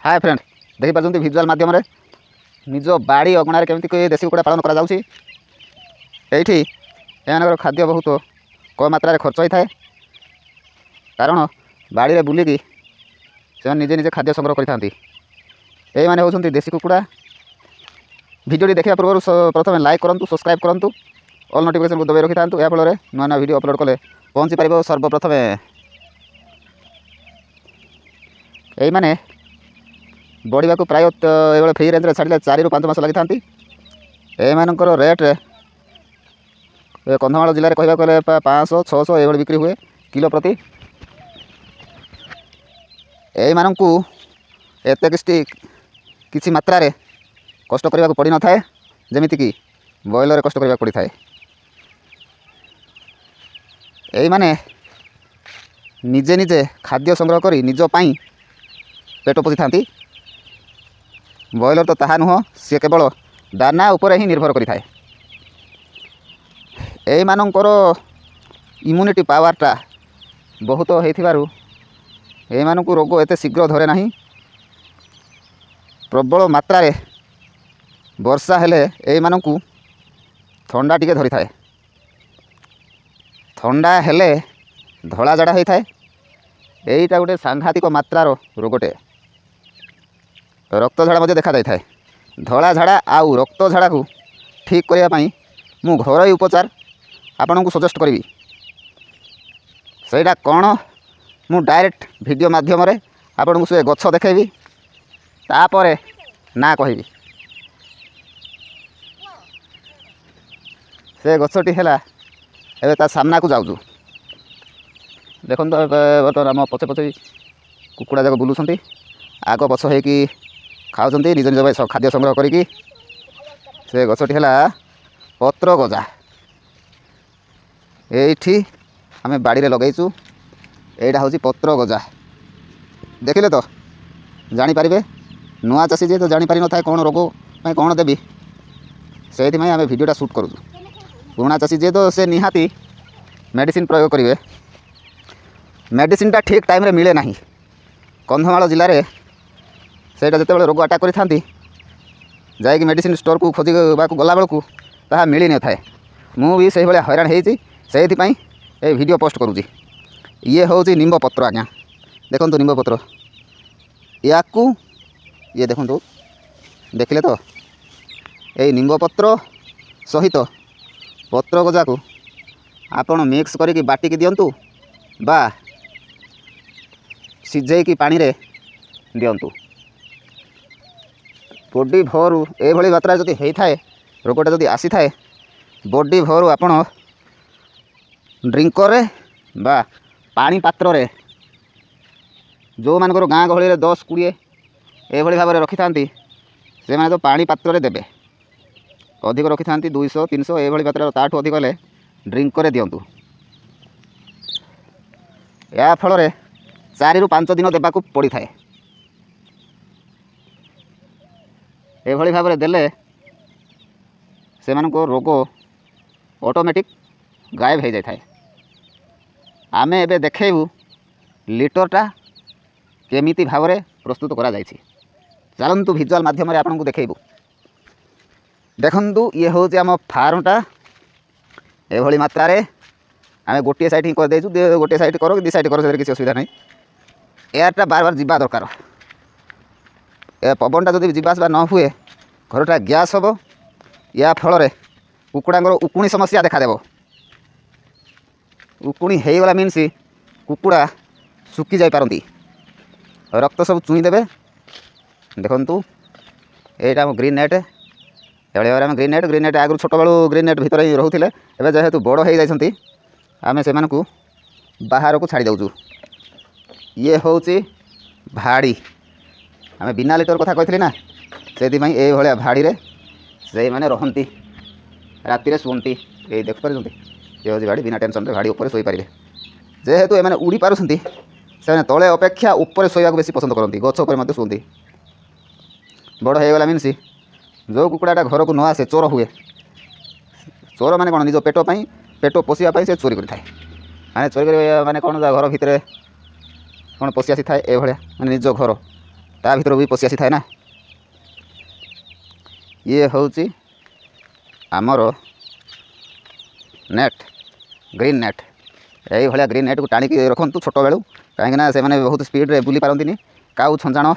Hi friend देखी party visual मध्यम निज बाड़ी अगणार केमी देशी कुकुड़ा पालन कर खाद्य बहुत कम मात्रा खर्च होता है कारण बाड़ी में बुलिकी से निजे निजे खाद्य संग्रह करते ये होती देशी कुकुड़ा। भिडियो देखा पूर्व प्रथम लाइक करूँ सब्सक्राइब करूँ ऑल नोटिफिकेशन को दबाई रखी था या फल नुआ नुआ वीडियो अपलोड कले पहुँची पार। सर्वप्रथम ये बढ़िया प्राय ये फ्री रेंज छाड़े 4 ରୁ 5 मास लगी था। एमानकर रेट कंधमाल जिले में कहवाक गले 500-600 ये बिक्री हुए किलो प्रति। यू एत किसी मात्रा रे कष्ट करने पड़ न था जमीक बॉयलर कष्ट करने पड़ था। ये निजे निजे खाद्य संग्रह कर निजपाई पेट पोषि था। बॉयलर तो ताहा नुह सी केवल दाना उपर ही निर्भर करि थाए। ए मानकर इम्यूनिटी पावरटा बहुत होइथिबारु ए मानकु रोग एते शीघ्र धरे नाही। प्रबल मात्रा रे वर्षा हेले ए मानकु ठंडा टिके धरि थाए। ठंडा हेले धला जड़ा होता है। यहीटा गोटे सांघातिक मात्रार रोगटे। रक्त झाड़ा देखा जाए था। धला झाड़ा आउ रक्त झाड़ा को ठीक करने मु घरोई उपचार आपण को सजेस्ट करी। सेटा कौन मु डायरेक्ट वीडियो माध्यम रे आपण को से गछ देखेबी तापर ना कहबी। से गछटी है एवं सामना को जाऊँ देखो बर्तमान आम पचे पचे कुकुड़ा जाक बुलूँ आग पछ हो खाऊँ निज निज खाद्य संग्रह करी। से गछटी है पत्र गजा ये आम बाड़ी में लगेचु। यहाँ हूँ पत्र गजा देखिले तो जानीपारे नुआ चाषी जी तो जानीपारि न था कौन रोग कौन देवी से आम भिडियोटा शूट करूँ। पुराना चाषी जी तो से निहाती मेडिसिन प्रयोग करेंगे। मेडिसिनटा ठीक टाइम रे मिले ना। कंधमाल जिले में सेटा जिते रोग अटैक करी जाकि मेडिसिन स्टोर को खोजा गला बेलू ताहा मिल न थाए। मु भी से भाया हैरान होती से ये वीडियो पोस्ट करूँ। ये हूँ निम्ब पत्र आज्ञा देखो निम्ब पत्र या ये देखो देखिले तो ये निम्ब पत्र सहित पत्र गजा को आपण मिक्स करके बाटिकी दिंतु बा सिझेकी पानी रे दिंतु। बॉडी भरू ये मात्रा जदि होता है रोगटा जदि आसी थाए बॉडी भरू आपण ड्रिंकर रे बा पानी पात्र रे जो मानकर गाँ गहली 10-20 ये भाव में रखी था से माने तो पानी पात्र रे देबे। अधिक रखी था 200-300 ये मात्रा ताठू अधिक हेले ड्रिंकर दिंतु। या फल 4 ରୁ 5 दिन देवाक पड़ी थाए। ये भाव में देले से रोग ऑटोमेटिक गायब हो जाए। आम एबे देखेबू लिटरटा केमिति भाव में प्रस्तुत करा जायछि। चलतु भिजुआल माध्यम आपको देखेबू। देखु ये हूँ आम फार्मटा ये मात्रा रे आम गोटे साइड ही कर देचु। गोटे साइड करो 2 साइड करो से किसी असुविधा नहीं। एयरटा बार बार जावा दरकार। पवनटा जब जावासवा न हुए घरटा गैस हम या फल कुकुड़ांगर उकुणी समस्या देखादेव। उकुणी होगला मीन्स कुकुड़ा सुखी जापारती रक्त सब चुईदेवे। देखु यहाँ ग्रीन नेट भाव में ग्रीन नेट आगु छोट बेलू ग्रीन नेट भितर ही रोते एवं जेहेतु बड़ हो जाती आम से बाहर को छाड़ी दौचु। ये हूँ भाड़ी आम बिना लिटर कथा कही ना से ये भाड़ी रे से मैंने रहती राति शुंती ये देख पारे। ये हूँ भाड़ी बिना टेंशन भाड़ी उपर शोपारे जेहेतु ये उड़ी पार्टी से तले अपेक्षा उपर शोक बेसी पसंद करती गछ उपर शुंती। बड़ होगला मीन्स जो कुकुड़ाटा घर को न आसे चोर हुए। चोर माने कौन निज पेट पोषापी से चोरी करें माने चोरी कर माने कौन घर भितर कौन पशि आसी थाए ये माने निज घर ତା ଭିତରକୁ ବି ପଶି ଆସିଥାଏ ନା। ଇଏ ହେଉଛି ଆମର ନେଟ୍, ଗ୍ରୀନ୍ ନେଟ୍। ଏଇଭଳିଆ ଗ୍ରୀନ୍ ନେଟ୍କୁ ଟାଣିକି ରଖନ୍ତୁ ଛୋଟବେଳୁ, କାହିଁକିନା ସେମାନେ ବହୁତ ସ୍ପିଡ଼୍ରେ ବୁଲି ପାରନ୍ତିନି, କାଉ ଛଞ୍ଚାଣ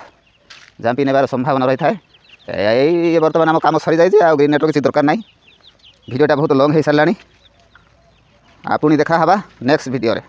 ଝାମ୍ପି ନେବାର ସମ୍ଭାବନା ରହିଥାଏ। ଏଇ ବର୍ତ୍ତମାନ ଆମ କାମ ସରିଯାଇଛି, ଆଉ ଗ୍ରୀନ୍ ନେଟ୍ର କିଛି ଦରକାର ନାହିଁ। ଭିଡ଼ିଓଟା ବହୁତ ଲଙ୍ଗ୍ ହେଇସାରିଲାଣି। ପୁଣି ଦେଖା ହେବା ନେକ୍ସଟ ଭିଡ଼ିଓରେ।